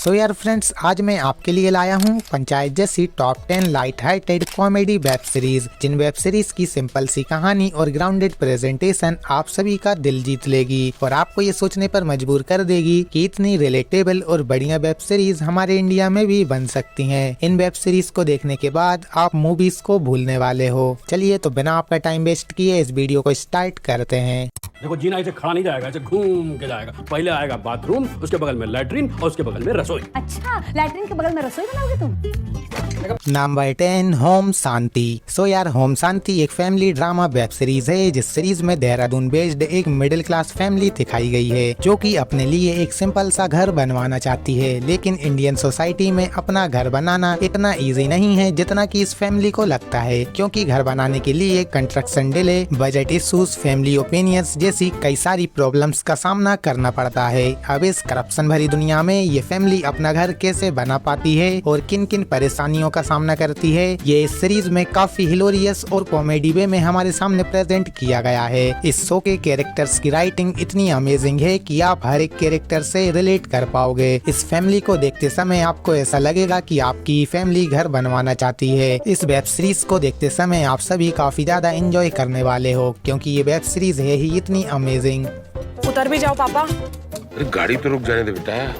सो यार फ्रेंड्स, आज मैं आपके लिए लाया हूँ पंचायत जैसी top 10 light hearted comedy web series, जिन वेब सीरीज की सिंपल सी कहानी और ग्राउंडेड प्रेजेंटेशन आप सभी का दिल जीत लेगी और आपको ये सोचने पर मजबूर कर देगी कि इतनी रिलेटेबल और बढ़िया वेब सीरीज हमारे इंडिया में भी बन सकती हैं। इन वेब सीरीज को देखने के बाद आप मूवीज को भूलने वाले हो। चलिए तो बिना आपका टाइम वेस्ट किए इस वीडियो को स्टार्ट करते हैं। देखो, जीना ऐसे खड़ा नहीं जाएगा, ऐसे घूम के जाएगा। पहले आएगा बाथरूम, उसके बगल में लैट्रिन और उसके बगल में रसोई। अच्छा, लैट्रिन के बगल में रसोई बनाओगे तुम? नंबर 10, होम शांति। सो यार, होम शांति एक फैमिली ड्रामा वेब सीरीज है जिस सीरीज में देहरादून बेस्ड एक मिडिल क्लास फैमिली दिखाई गई है जो कि अपने लिए एक सिंपल सा घर बनवाना चाहती है। लेकिन इंडियन सोसाइटी में अपना घर बनाना इतना इजी नहीं है जितना कि इस फैमिली को लगता है, क्योंकि घर बनाने के लिए construction delay, budget issues, family opinions जैसी कई सारी प्रॉब्लम्स का सामना करना पड़ता है। अब इस करप्शन भरी दुनिया में ये फैमिली अपना घर कैसे बना पाती है और किन किन परेशानियों का सामना करती है, ये इस सीरीज में काफी हिलोरियस और कॉमेडी वे में हमारे सामने प्रेजेंट किया गया है। इस शो के कैरेक्टर्स की राइटिंग इतनी अमेजिंग है कि आप हर एक कैरेक्टर से रिलेट कर पाओगे। इस फैमिली को देखते समय आपको ऐसा लगेगा कि आपकी फैमिली घर बनवाना चाहती है। इस वेब सीरीज को देखते समय आप सभी काफी ज्यादा एंजॉय करने वाले हो, क्योंकि ये वेब सीरीज है ही इतनी अमेजिंग। उतर भी जाओ पापा। अरे गाड़ी तो रुक जाने दे बेटा।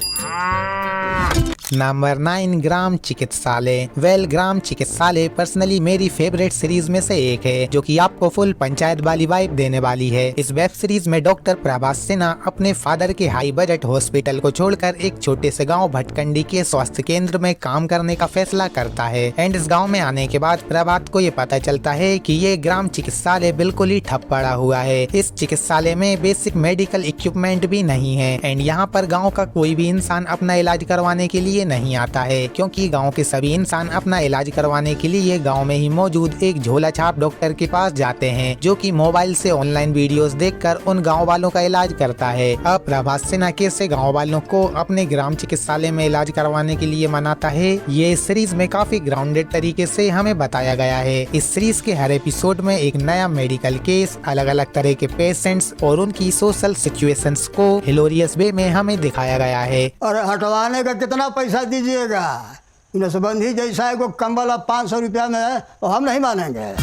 नंबर 9, ग्राम चिकित्सालय। वेल, ग्राम चिकित्सालय पर्सनली मेरी फेवरेट सीरीज में से एक है जो कि आपको फुल पंचायत वाली वाइब देने वाली है। इस वेब सीरीज में डॉक्टर प्रभास सिन्हा अपने फादर के हाई बजट हॉस्पिटल को छोड़कर एक छोटे से गांव भटकंडी के स्वास्थ्य केंद्र में काम करने का फैसला करता है। एंड इस गाँव में आने के बाद प्रभात को ये पता चलता है कि ये ग्राम चिकित्सालय बिल्कुल ही ठप पड़ा हुआ है। इस चिकित्सालय में बेसिक मेडिकल इक्विपमेंट भी नहीं है एंड यहाँ पर गाँव का कोई भी इंसान अपना इलाज करवाने के लिए नहीं आता है, क्योंकि गांव के सभी इंसान अपना इलाज करवाने के लिए गांव में ही मौजूद एक झोला छाप डॉक्टर के पास जाते हैं जो कि मोबाइल से ऑनलाइन वीडियोस देखकर उन गांव वालों का इलाज करता है। अब प्रभास सिन्हा कैसे गांव वालों को अपने ग्राम चिकित्सालय में इलाज करवाने के लिए मनाता है, ये इस सीरीज में काफी ग्राउंडेड तरीके से हमें बताया गया है। इस सीरीज के हर एपिसोड में एक नया मेडिकल केस, अलग अलग तरह के पेशेंट्स और उनकी सोशल सिचुएशंस को हिलोरियस वे में हमें दिखाया गया है। और हटवाने का कितना पैसा दीजिएगा? नसबंदी जैसा है को कंबल अब 500 रुपया में है तो हम नहीं मानेंगे।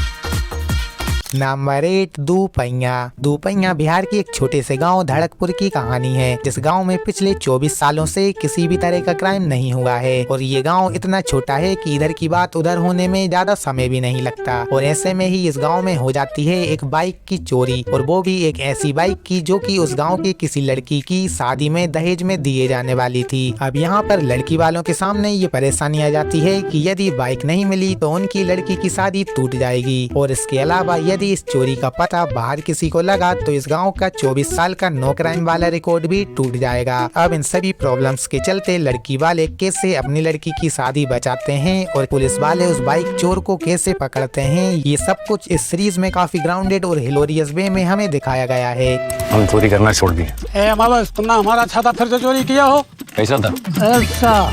नंबर 8, दूपैया। दूपैया बिहार की एक छोटे से गांव धड़कपुर की कहानी है, जिस गांव में पिछले 24 सालों से किसी भी तरह का क्राइम नहीं हुआ है और ये गांव इतना छोटा है कि इधर की बात उधर होने में ज्यादा समय भी नहीं लगता। और ऐसे में ही इस गांव में हो जाती है एक बाइक की चोरी, और वो भी एक ऐसी बाइक की जो कि उस गाँव के किसी लड़की की शादी में दहेज में दिए जाने वाली थी। अब यहाँ पर लड़की वालों के सामने ये परेशानी आ जाती है कि यदि बाइक नहीं मिली तो उनकी लड़की की शादी टूट जाएगी, और इसके अलावा यदि इस चोरी का पता बाहर किसी को लगा तो इस गांव का 24 साल का नो क्राइम वाला रिकॉर्ड भी टूट जाएगा। अब इन सभी प्रॉब्लम्स के चलते लड़की वाले कैसे अपनी लड़की की शादी बचाते हैं और पुलिस वाले उस बाइक चोर को कैसे पकड़ते हैं, ये सब कुछ इस सीरीज में काफी ग्राउंडेड और हिलोरियस वे में हमें दिखाया गया है। हम चोरी करना छोड़ दिए। तुमने हमारा छाता फिर से चोरी किया हो? कैसा था? ऐसा।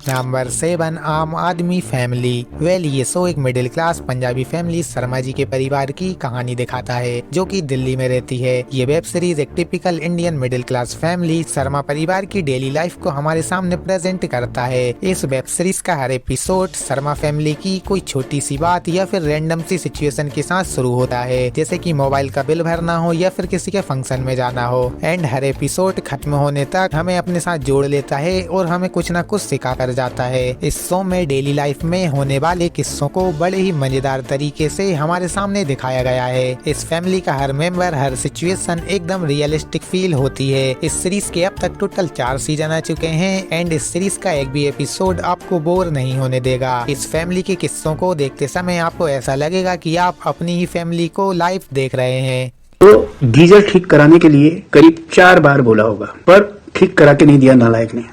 नंबर 7, आम आदमी फैमिली। वेल, ये शो एक middle class Punjabi family Sharma ji के परिवार की कहानी दिखाता है जो कि दिल्ली में रहती है। ये वेब सीरीज एक typical Indian middle class family Sharma परिवार की डेली लाइफ को हमारे सामने प्रेजेंट करता है। इस वेब सीरीज का हर एपिसोड शर्मा फैमिली की कोई छोटी सी बात या फिर रैंडम सी सिचुएशन के साथ शुरू होता है, जैसे कि मोबाइल का बिल भरना हो या फिर किसी के फंक्शन में जाना हो। एंड हर एपिसोड खत्म होने तक हमें अपने साथ जोड़ लेता है और हमें कुछ न कुछ सिखा कर जाता है। इस शो में डेली लाइफ में होने वाले किस्सों को बड़े ही मजेदार तरीके से हमारे सामने दिखाया गया है। इस फैमिली का हर मेंबर, हर सिचुएशन एकदम रियलिस्टिक फील होती है। इस सीरीज के अब तक टोटल 4 सीजन आ चुके हैं एंड इस सीरीज का एक भी एपिसोड आपको बोर नहीं होने देगा। इस फैमिली के किस्सों को देखते समय आपको ऐसा लगेगा कि आप अपनी ही फैमिली को लाइव देख रहे हैं। तो गीजर ठीक कराने के लिए करीब 4 बार बोला होगा, पर ठीक करा के नहीं दिया नालायक ने।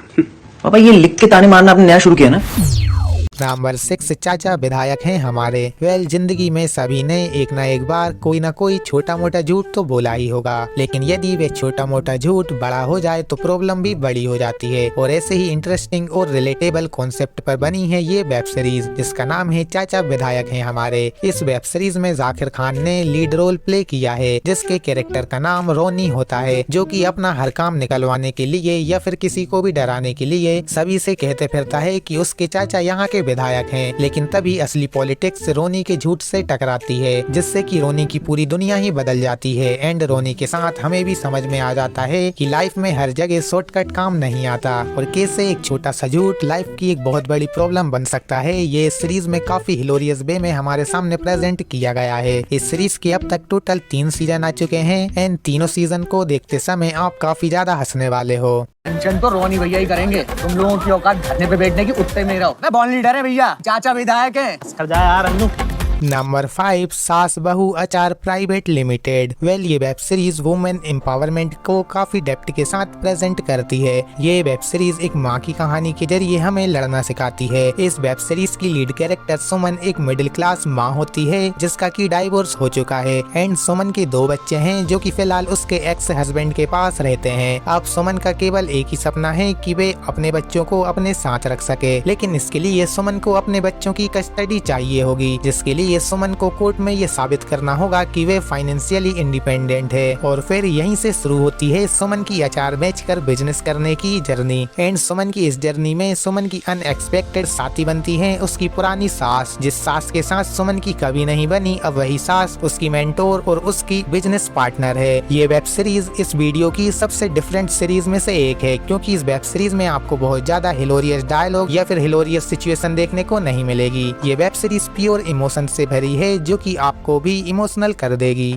पापा, ये लिख के ताने मारना आपने नया शुरू किया ना? नंबर 6 चाचा विधायक हैं हमारे। वेल जिंदगी में सभी ने एक ना एक बार कोई ना कोई छोटा मोटा झूठ तो बोला ही होगा, लेकिन यदि वे छोटा मोटा झूठ बड़ा हो जाए तो प्रॉब्लम भी बड़ी हो जाती है। और ऐसे ही इंटरेस्टिंग और रिलेटेबल कॉन्सेप्ट पर बनी है ये वेब सीरीज जिसका नाम है चाचा विधायक हैं हमारे। इस वेब सीरीज में जाकिर खान ने लीड रोल प्ले किया है, जिसके कैरेक्टर का नाम रोनी होता है, जो कि अपना हर काम निकलवाने के लिए या फिर किसी को भी डराने के लिए सभी से कहते फिरता है कि उसके चाचा यहाँ के विधायक हैं। लेकिन तभी असली पॉलिटिक्स रोनी के झूठ से टकराती है, जिससे कि रोनी की पूरी दुनिया ही बदल जाती है। एंड रोनी के साथ हमें भी समझ में आ जाता है कि लाइफ में हर जगह शॉर्टकट काम नहीं आता और कैसे एक छोटा सा झूठ लाइफ की एक बहुत बड़ी प्रॉब्लम बन सकता है। ये इस सीरीज में काफी हिलोरियस वे में हमारे सामने प्रेजेंट किया गया है। इस सीरीज के अब तक टोटल 3 सीजन आ चुके हैं एंड तीनों सीजन को देखते समय आप काफी ज्यादा हंसने वाले हो। टेंशन तो रोनी भैया ही करेंगे, तुम लोगों की औकात धरने पे बैठने की उत्ते में रहो। मैं बॉल लीडर है भैया, चाचा विधायक है। कर जा यार अन्नू। नंबर 5 सास बहू अचार प्राइवेट लिमिटेड। वेल ये वेब सीरीज वुमेन एम्पावरमेंट को काफी डेप्थ के साथ प्रेजेंट करती है। ये वेब सीरीज एक माँ की कहानी के जरिए हमें लड़ना सिखाती है। इस वेब सीरीज की लीड कैरेक्टर सुमन एक मिडिल क्लास माँ होती है जिसका की डाइवोर्स हो चुका है एंड सुमन के 2 बच्चे हैं जो कि फिलहाल उसके एक्स हस्बैंड के पास रहते हैं। अब सुमन का केवल एक ही सपना है कि वे अपने बच्चों को अपने साथ रख सके, लेकिन इसके लिए सुमन को अपने बच्चों की कस्टडी चाहिए होगी, जिसके लिए ये सुमन को कोर्ट में ये साबित करना होगा कि वे फाइनेंशियली इंडिपेंडेंट है। और फिर यहीं से शुरू होती है सुमन की अचार बेचकर बिजनेस करने की जर्नी। एंड सुमन की इस जर्नी में सुमन की अनएक्सपेक्टेड साथी बनती है उसकी पुरानी सास, जिस सास के साथ सुमन की कभी नहीं बनी अब वही सास उसकी मेंटोर और उसकी बिजनेस पार्टनर है। ये वेब सीरीज इस वीडियो की सबसे डिफरेंट सीरीज में से एक है, क्योंकि इस वेब सीरीज में आपको बहुत ज्यादा हिलोरियस डायलॉग या फिर हिलोरियस सिचुएशन देखने को नहीं मिलेगी। ये वेब सीरीज प्योर इमोशन से भरी है जो कि आपको भी इमोशनल कर देगी।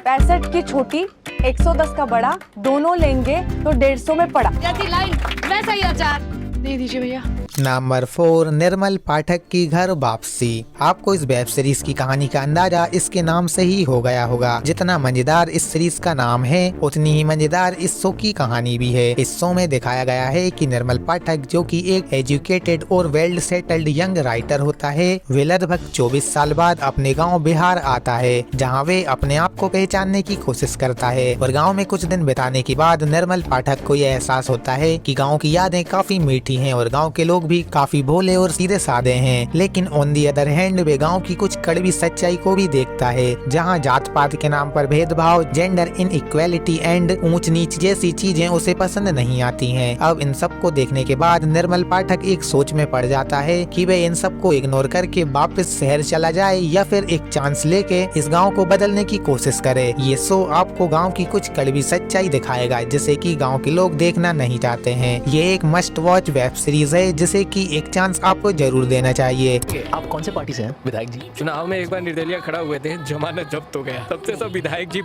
65 की छोटी 110 का बड़ा, दोनों लेंगे तो 150 में पड़ा। लाइन वैसा ही अचार दे दीजिए भैया। नंबर 4 निर्मल पाठक की घर वापसी। आपको इस वेब सीरीज की कहानी का अंदाजा इसके नाम से ही हो गया होगा। जितना मजेदार इस सीरीज का नाम है उतनी ही मजेदार इस शो की कहानी भी है। इस शो में दिखाया गया है कि निर्मल पाठक जो कि एक एजुकेटेड और वेल सेटल्ड यंग राइटर होता है, वे लगभग 24 साल बाद अपने गाँव बिहार आता है, जहाँ वे अपने आप को पहचानने की कोशिश करता है। और गाँव में कुछ दिन बिताने के बाद निर्मल पाठक को यह एहसास होता है कि गाँव की यादें काफी मीठी हैं और गाँव के लोग भी काफी भोले और सीधे साधे हैं। लेकिन ऑन दी अदर हैंड वे गांव की कुछ कड़वी सच्चाई को भी देखता है, जहां जात पात के नाम पर भेदभाव, जेंडर इनइक्वालिटी एंड ऊंच नीच जैसी चीजें उसे पसंद नहीं आती हैं। अब इन सब को देखने के बाद निर्मल पाठक एक सोच में पड़ जाता है कि वे इन सब को इग्नोर करके वापस शहर चला जाए या फिर एक चांस लेके इस गाँव को बदलने की कोशिश करे। ये शो आपको गाँव की कुछ कड़वी सच्चाई दिखाएगा जिसे की गाँव के लोग देखना नहीं चाहते हैं। ये एक मस्ट वॉच वेब सीरीज है जिसे की एक चांस आपको जरूर देना चाहिए। आप कौन से पार्टी से हैं विधायक जी? चुनाव में एक बार निर्दलीय खड़ा हुए थे, जमानत जब्त हो गया, तब से सब विधायक जी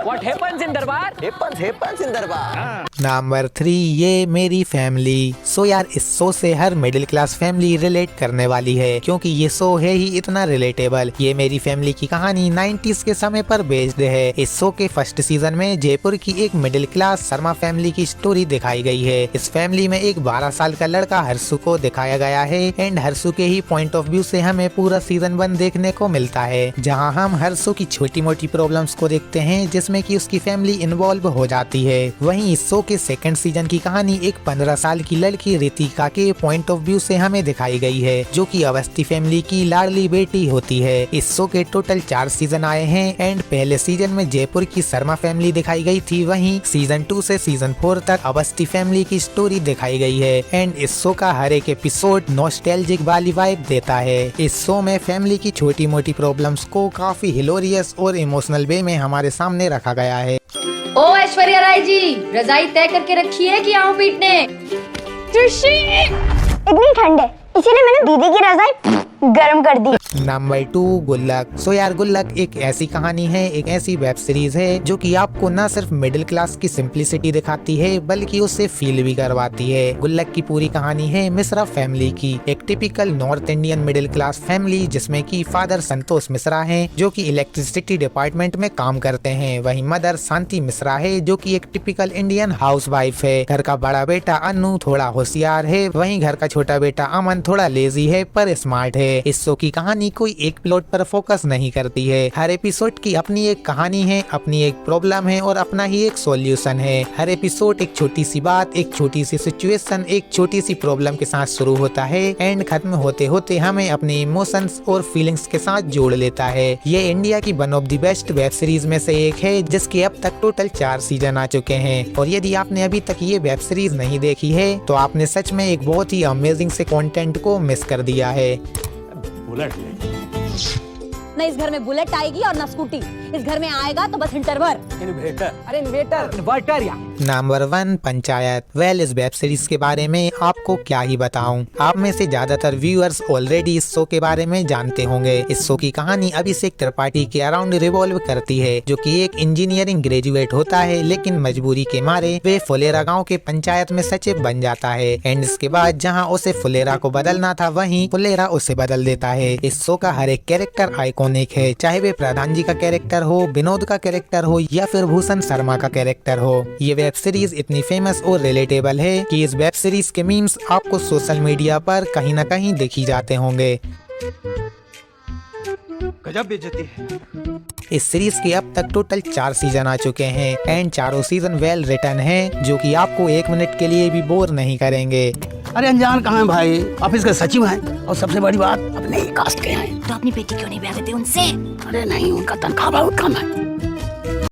What happens in दरबार? Happens in दरबार। नंबर 3 ये मेरी फैमिली। सो यार इस शो से हर मिडिल क्लास फैमिली रिलेट करने वाली है, क्योंकि ये शो है ही इतना रिलेटेबल। ये मेरी फैमिली की कहानी 90s के समय पर बेस्ड है। इस शो के फर्स्ट सीजन में जयपुर की एक मिडिल क्लास शर्मा फैमिली की स्टोरी दिखाई गई है। इस फैमिली में एक 12 साल का लड़का हर्षु को दिखाया गया है एंड हर्षु के ही पॉइंट ऑफ व्यू से हमें पूरा सीजन 1 देखने को मिलता है, जहां हम हर्षु की छोटी मोटी प्रॉब्लम्स को देखते हैं जिसमें कि उसकी फैमिली इन्वॉल्व हो जाती है। वहीं इस शो के सेकंड सीजन की कहानी एक 15 साल की लड़की रितिका के पॉइंट ऑफ व्यू से हमें दिखाई गई है, जो कि अवस्थी फैमिली की लाडली बेटी होती है। इस शो के टोटल 4 सीजन आए हैं एंड पहले सीजन में जयपुर की शर्मा फैमिली दिखाई गई थी, वहीं सीजन 2 से सीजन 4 तक अवस्थी फैमिली की स्टोरी दिखाई गई है। एंड इस शो का हर एक एपिसोड नॉस्टैल्जिक वाली वाइब देता है। इस शो में फैमिली की छोटी मोटी प्रॉब्लम्स को काफी हिलोरियस और इमोशनल वे में हमारे सामने रखा गया है। ओ ऐश्वर्या राय जी, रजाई तय करके रखी है कि आऊं पीटने? इतनी ठंड है इसीलिए मैंने दीदी की रजाई गरम कर दी। नंबर 2, गुल्लक। सो यार, गुल्लक एक ऐसी कहानी है, एक ऐसी वेब सीरीज है जो कि आपको न सिर्फ मिडिल क्लास की सिंप्लिसिटी दिखाती है बल्कि उससे फील भी करवाती है। गुल्लक की पूरी कहानी है मिश्रा फैमिली की, एक typical north Indian middle class family जिसमें कि फादर संतोष मिश्रा हैं जो कि इलेक्ट्रिसिटी डिपार्टमेंट में काम करते हैं। वहीं मदर शांति मिश्रा है जो कि एक टिपिकल इंडियन हाउसवाइफ है। घर का बड़ा बेटा अन्नू थोड़ा होशियार है, वहीं घर का छोटा बेटा अमन थोड़ा लेजी है पर स्मार्ट है। इस शो की कहानी कोई एक प्लॉट पर फोकस नहीं करती है। हर एपिसोड की अपनी एक कहानी है, अपनी एक प्रॉब्लम है और अपना ही एक सॉल्यूशन है। हर एपिसोड एक छोटी सी बात, एक छोटी सी सिचुएशन, एक छोटी सी प्रॉब्लम के साथ शुरू होता है एंड खत्म होते होते हमें अपने इमोशंस और फीलिंग्स के साथ जोड़ लेता है। ये इंडिया की one of the best web series में से एक है जिसके अब तक टोटल 4 सीजन आ चुके हैं। और यदि आपने अभी तक ये वेब सीरीज नहीं देखी है तो आपने सच में एक बहुत ही अमेजिंग से कंटेंट को मिस कर दिया है। बुलेट न इस घर में बुलेट आएगी और न स्कूटी। इस घर में आएगा तो बस इंटरवर। अरे इन्वर्टर या नंबर 1, पंचायत। वेल, इस वेब सीरीज के बारे में आपको क्या ही बताऊं। आप में से ज्यादातर व्यूअर्स ऑलरेडी इस शो के बारे में जानते होंगे। इस शो की कहानी अभिषेक त्रिपाठी के अराउंड रिवॉल्व करती है जो कि एक इंजीनियरिंग ग्रेजुएट होता है, लेकिन मजबूरी के मारे वे फुलेरा गांव के पंचायत में सचिव बन जाता है एंड इसके बाद जहां उसे फुलेरा को बदलना था वहीं फुलेरा उसे बदल देता है। इस शो का हर एक कैरेक्टर आइकॉनिक है, चाहे वे प्रधान जी का कैरेक्टर हो, विनोद का कैरेक्टर हो या फिर भूषण शर्मा का कैरेक्टर हो। ये वेब सीरीज इतनी फेमस और रिलेटेबल है कि इस वेब सीरीज के मीम्स आपको सोशल मीडिया पर कहीं न कहीं दिखे जाते होंगे। गजब बेइज्जती है। इस सीरीज के अब तक टोटल 4 सीजन आ चुके हैं एंड चारों सीजन वेल रिटन हैं जो कि आपको 1 मिनट के लिए भी बोर नहीं करेंगे। अरे अनजान कहाँ है भाई, ऑफिस के सचिव हैं और सबसे बड़ी बात अपने ही कास्ट के हैं। तो अपनी बेटी क्यों नहीं ब्याह देते उनसे? अरे नहीं, उनका तनख्वाह बहुत कम है।